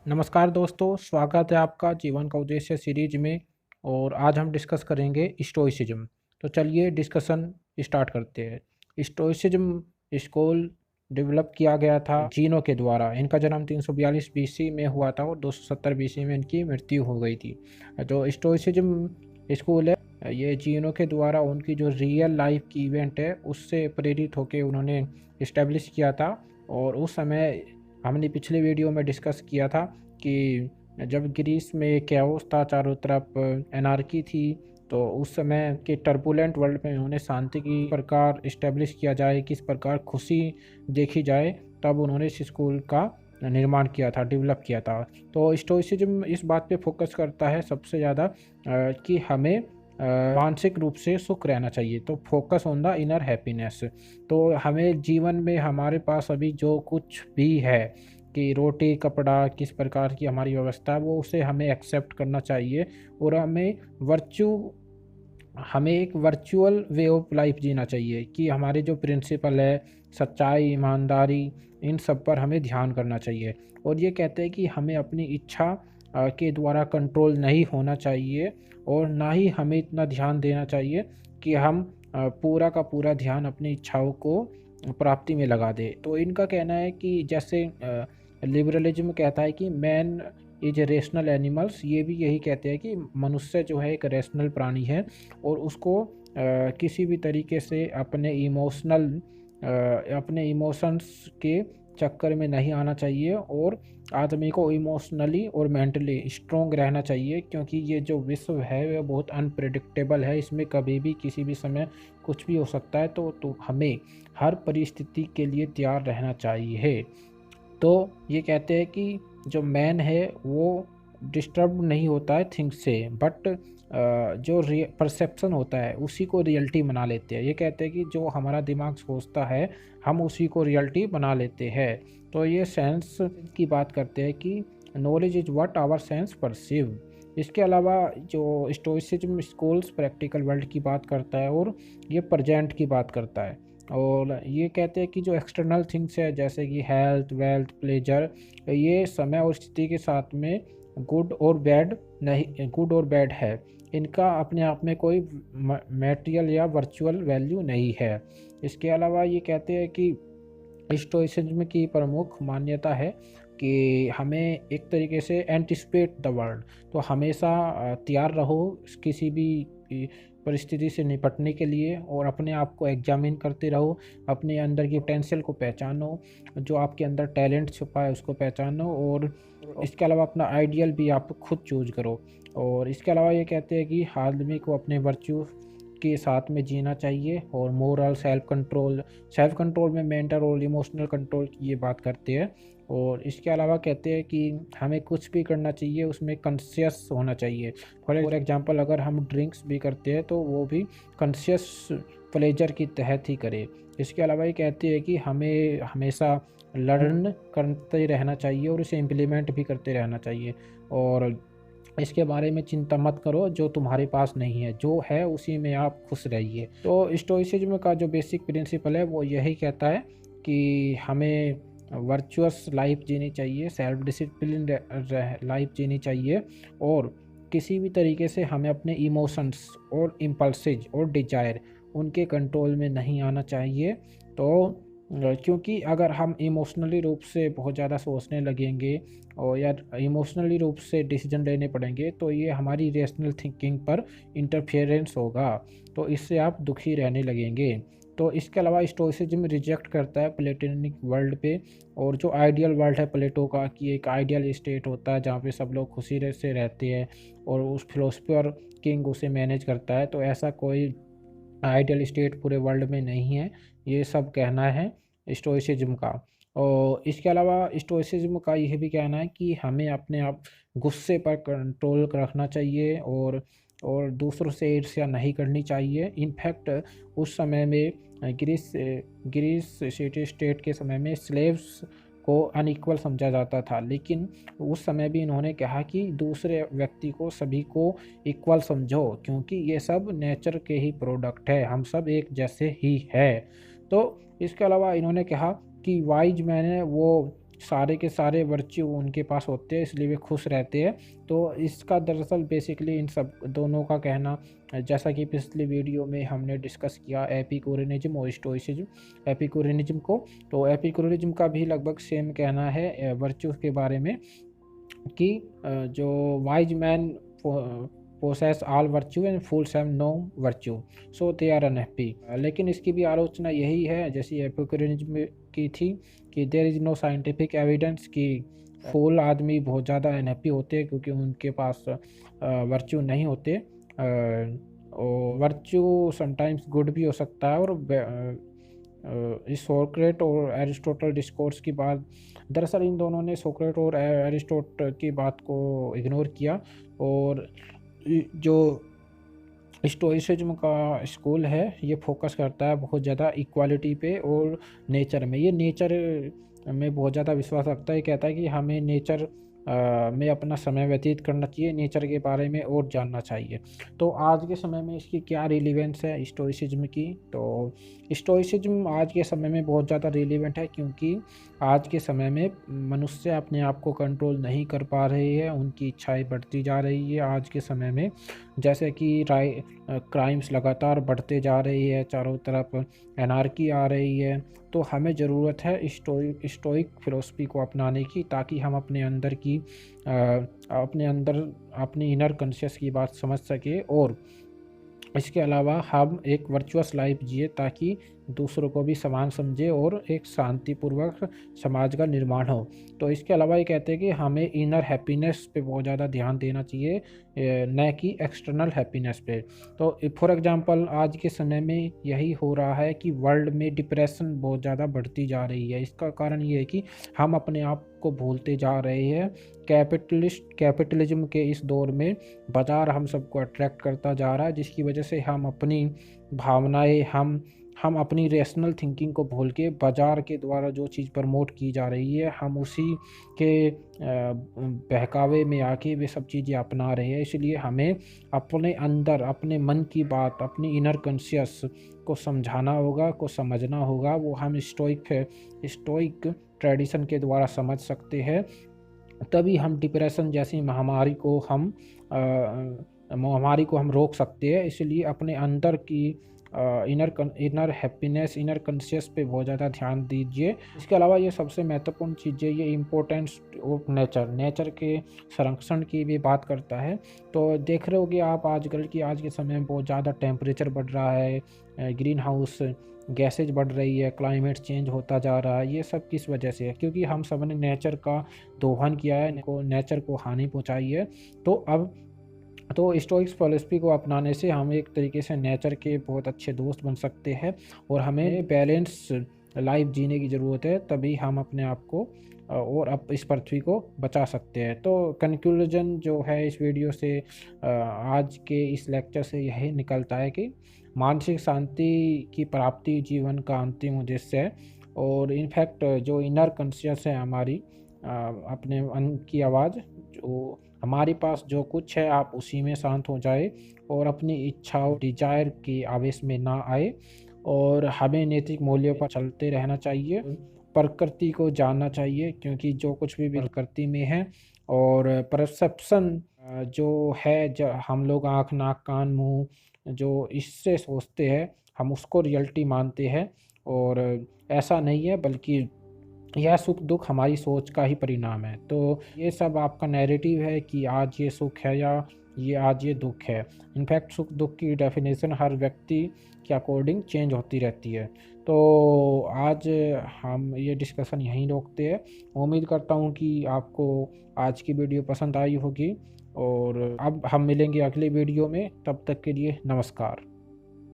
नमस्कार दोस्तों, स्वागत है आपका जीवन का उद्देश्य सीरीज में। और आज हम डिस्कस करेंगे स्टोइसिज्म। तो चलिए डिस्कशन स्टार्ट करते हैं। स्टोइसिज्म स्कूल डेवलप किया गया था जीनों के द्वारा। इनका जन्म 342 बीसी में हुआ था और 270 बीसी में इनकी मृत्यु हो गई थी। जो स्टोइसिज्म स्कूल है, ये जीनों के द्वारा उनकी जो रियल लाइफ की इवेंट है उससे प्रेरित होकर उन्होंने इस्टेब्लिश किया था। और उस समय हमने पिछले वीडियो में डिस्कस किया था कि जब ग्रीस में कैओस था, चारों तरफ एनार्की थी, तो उस समय के टर्बुलेंट वर्ल्ड में उन्होंने शांति की प्रकार इस्टेब्लिश किया जाए, किस प्रकार खुशी देखी जाए, तब उन्होंने इस स्कूल का निर्माण किया था, डेवलप किया था। तो स्टोइसिज्म इस बात पे फोकस करता है सबसे ज़्यादा कि हमें मानसिक रूप से सुख रहना चाहिए। तो focus on the inner happiness. तो हमें जीवन में हमारे पास अभी जो कुछ भी है कि रोटी कपड़ा किस प्रकार की हमारी व्यवस्था है, वो उसे हमें एक्सेप्ट करना चाहिए। और हमें एक वर्चुअल वे ऑफ लाइफ जीना चाहिए कि हमारे जो प्रिंसिपल है, सच्चाई, ईमानदारी, इन सब पर हमें ध्यान करना चाहिए। और ये कहते हैं कि हमें अपनी इच्छा के द्वारा कंट्रोल नहीं होना चाहिए, और ना ही हमें इतना ध्यान देना चाहिए कि हम पूरा का पूरा ध्यान अपनी इच्छाओं को प्राप्ति में लगा दे। तो इनका कहना है कि जैसे लिबरलिज्म कहता है कि man is a rational animals, ये भी यही कहते हैं कि मनुष्य जो है एक रेशनल प्राणी है, और उसको किसी भी तरीके से अपने इमोशंस के चक्कर में नहीं आना चाहिए, और आदमी को इमोशनली और मेंटली स्ट्रोंग रहना चाहिए, क्योंकि ये जो विश्व है वह बहुत अनप्रेडिक्टेबल है। इसमें कभी भी किसी भी समय कुछ भी हो सकता है। तो हमें हर परिस्थिति के लिए तैयार रहना चाहिए। तो ये कहते हैं कि जो मैन है वो डिस्टर्ब नहीं होता है थिंग्स से, बट जो परसेप्शन होता है उसी को रियलिटी बना लेते हैं। ये कहते हैं कि जो हमारा दिमाग सोचता है हम उसी को रियलिटी बना लेते हैं। तो ये सेंस की बात करते हैं कि knowledge is what our sense perceive. इसके अलावा जो स्टोइसिज्म स्कूल्स प्रैक्टिकल वर्ल्ड की बात करता है, और ये प्रेजेंट की बात करता है। और ये कहते हैं कि जो एक्सटर्नल थिंग्स है जैसे कि हेल्थ, वेल्थ, प्लेजर, ये समय और स्थिति के साथ में गुड और बैड है। इनका अपने आप में कोई मटेरियल या वर्चुअल वैल्यू नहीं है। इसके अलावा ये कहते हैं कि स्टोइसिज्म की प्रमुख मान्यता है कि हमें एक तरीके से एंटिसिपेट द वर्ल्ड। तो हमेशा तैयार रहो किसी भी परिस्थिति से निपटने के लिए, और अपने आप को एग्जामिन करते रहो, अपने अंदर की पोटेंशियल को पहचानो, जो आपके अंदर टैलेंट छुपा है उसको पहचानो, और इसके अलावा अपना आइडियल भी आप खुद चूज करो। और इसके अलावा ये कहते हैं कि आदमी को अपने वर्च्यू के साथ में जीना चाहिए, और मोरल, सेल्फ कंट्रोल में मेंटल और इमोशनल कंट्रोल की ये बात करते हैं। और इसके अलावा कहते हैं कि हमें कुछ भी करना चाहिए उसमें कॉन्शियस होना चाहिए। फॉर एग्जांपल अगर हम ड्रिंक्स भी करते हैं तो वो भी कॉन्शियस प्लेजर की तहत ही करें। इसके अलावा ये कहते हैं कि हमें हमेशा लर्न करते रहना चाहिए और उसे इम्प्लीमेंट भी करते रहना चाहिए। और इसके बारे में चिंता मत करो जो तुम्हारे पास नहीं है, जो है उसी में आप खुश रहिए। तो स्टोइसिज्म का जो बेसिक प्रिंसिपल है वो यही कहता है कि हमें वर्चुअस लाइफ जीनी चाहिए, सेल्फ डिसिप्लिन लाइफ जीनी चाहिए, और किसी भी तरीके से हमें अपने इमोशंस और इम्पल्सेज और डिजायर उनके कंट्रोल में नहीं आना चाहिए। तो क्योंकि अगर हम इमोशनली रूप से बहुत ज़्यादा सोचने लगेंगे और या इमोशनली रूप से डिसीजन लेने पड़ेंगे, तो ये हमारी रेशनल थिंकिंग पर इंटरफेरेंस होगा, तो इससे आप दुखी रहने लगेंगे। तो इसके अलावा स्टोइसिज्म रिजेक्ट करता है प्लेटोनिक वर्ल्ड पे, और जो आइडियल वर्ल्ड है प्लेटो का, कि एक आइडियल स्टेट होता है जहाँ पे सब लोग खुशी से रहते हैं और उस फिलोसफर किंग उसे मैनेज करता है। तो ऐसा कोई आइडियल स्टेट पूरे वर्ल्ड में नहीं है, ये सब कहना है स्टोइसिज्म का। और इसके अलावा स्टोइसिज्म का यह भी कहना है कि हमें अपने आप गुस्से पर कंट्रोल रखना चाहिए, और दूसरों से ईर्ष्या नहीं करनी चाहिए। इनफैक्ट उस समय में ग्रीस सिटी स्टेट के समय में स्लेव्स को अनइक्वल समझा जाता था, लेकिन उस समय भी इन्होंने कहा कि दूसरे व्यक्ति को, सभी को इक्वल समझो, क्योंकि ये सब नेचर के ही प्रोडक्ट है, हम सब एक जैसे ही है। तो इसके अलावा इन्होंने कहा कि वाइज मैन है वो सारे के सारे वर्च्यू उनके पास होते हैं, इसलिए वे खुश रहते हैं। तो इसका दरअसल बेसिकली इन सब दोनों का कहना, जैसा कि पिछली वीडियो में हमने डिस्कस किया एपिक्यूरियनिज्म और स्टोइसिज्म, एपिक्यूरियनिज्म को, तो एपिक्यूरियनिज्म का भी लगभग सेम कहना है वर्च्यू के बारे में कि जो wise man possess all virtue and fools have no virtue so they are unhappy. लेकिन इसकी भी आलोचना यही है जैसी एपिक्यूरियनिज्म की थी कि there is no scientific evidence कि फूल आदमी बहुत ज़्यादा अनहैप्पी होते हैं क्योंकि उनके पास वर्च्यू नहीं होते। और वर्च्यू समटाइम्स गुड भी हो सकता है। और इस सोक्रेट और एरिस्टोटल डिस्कोर्स की बात, दरअसल इन दोनों ने सोक्रेट और एरिस्टोटल की बात को इग्नोर किया। और जो स्टोइसिज्म का स्कूल है ये फोकस करता है बहुत ज़्यादा इक्वालिटी पे और नेचर में। ये नेचर में बहुत ज़्यादा विश्वास रखता है, कहता है कि हमें नेचर में अपना समय व्यतीत करना चाहिए, नेचर के बारे में और जानना चाहिए। तो आज के समय में इसकी क्या रिलीवेंस है स्टोइसिज्म की? तो स्टोइसिज्म आज के समय में बहुत ज़्यादा रिलीवेंट है क्योंकि आज के समय में मनुष्य अपने आप को कंट्रोल नहीं कर पा रहे हैं, उनकी इच्छाएं बढ़ती जा रही है आज के समय में। जैसे कि क्राइम्स लगातार बढ़ते जा रही है, चारों तरफ एनार्की आ रही है। तो हमें ज़रूरत है स्टोइक फिलोसफी को अपनाने की, ताकि हम अपने अंदर की अपने अंदर अपनी इनर कॉन्शियस की बात समझ सके और इसके अलावा हम एक वर्चुअस लाइफ जिए ताकि दूसरों को भी समान समझे और एक शांतिपूर्वक समाज का निर्माण हो। तो इसके अलावा ये कहते हैं कि हमें इनर हैप्पीनेस पे बहुत ज़्यादा ध्यान देना चाहिए, न कि एक्सटर्नल हैप्पीनेस पे। तो फॉर एग्जांपल आज के समय में यही हो रहा है कि वर्ल्ड में डिप्रेशन बहुत ज़्यादा बढ़ती जा रही है। इसका कारण ये है कि हम अपने आप को भूलते जा रहे हैं। कैपिटलिज्म के इस दौर में बाज़ार हम सबको अट्रैक्ट करता जा रहा है, जिसकी वजह से हम अपनी भावनाएं, हम अपनी रेशनल थिंकिंग को भूल के बाज़ार के द्वारा जो चीज़ प्रमोट की जा रही है हम उसी के बहकावे में आके वे सब चीज़ें अपना रहे हैं। इसलिए हमें अपने अंदर अपने मन की बात, अपनी इनर कॉन्शियस को समझाना होगा, को समझना होगा। वो हम स्टोइक ट्रेडिशन के द्वारा समझ सकते हैं। तभी हम डिप्रेशन जैसी महामारी को हम रोक सकते हैं। इसलिए अपने अंदर की इनर हैप्पीनेस, इनर कॉन्शियस पे बहुत ज़्यादा ध्यान दीजिए। इसके अलावा ये सबसे महत्वपूर्ण चीज़ है, ये इम्पोर्टेंस ऑफ नेचर के संरक्षण की भी बात करता है। तो देख रहे होगे आप आजकल की आज के समय में बहुत ज़्यादा टेम्परेचर बढ़ रहा है, ग्रीन हाउस गैसेज बढ़ रही है, क्लाइमेट चेंज होता जा रहा है। ये सब किस वजह से है? क्योंकि हम सब ने नेचर का दोहन किया है, नेचर को हानि पहुँचाई है। तो स्टोइक्स फिलॉसफी को अपनाने से हम एक तरीके से नेचर के बहुत अच्छे दोस्त बन सकते हैं और हमें बैलेंस लाइफ जीने की ज़रूरत है, तभी हम अपने आप को और अब इस पृथ्वी को बचा सकते हैं। तो कंक्लूजन जो है इस वीडियो से, आज के इस लेक्चर से यही निकलता है कि मानसिक शांति की प्राप्ति जीवन का अंतिम उद्देश्य है। और इनफैक्ट जो इनर कॉन्शियस है हमारी, अपने मन की आवाज़, जो हमारे पास जो कुछ है आप उसी में शांत हो जाए और अपनी इच्छाओं डिजायर के आवेश में ना आए। और हमें नैतिक मूल्यों पर चलते रहना चाहिए, प्रकृति को जानना चाहिए क्योंकि जो कुछ भी प्रकृति में है। और परसेप्शन जो है, जो हम लोग आँख नाक कान मुँह जो इससे सोचते हैं हम उसको रियलिटी मानते हैं। और ऐसा नहीं है, बल्कि यह सुख दुख हमारी सोच का ही परिणाम है। तो ये सब आपका नैरेटिव है कि आज ये सुख है या आज ये दुख है। इनफैक्ट सुख दुख की डेफिनेशन हर व्यक्ति के अकॉर्डिंग चेंज होती रहती है। तो आज हम ये डिस्कशन यहीं रोकते हैं। उम्मीद करता हूँ कि आपको आज की वीडियो पसंद आई होगी और अब हम मिलेंगे अगले वीडियो में। तब तक के लिए नमस्कार।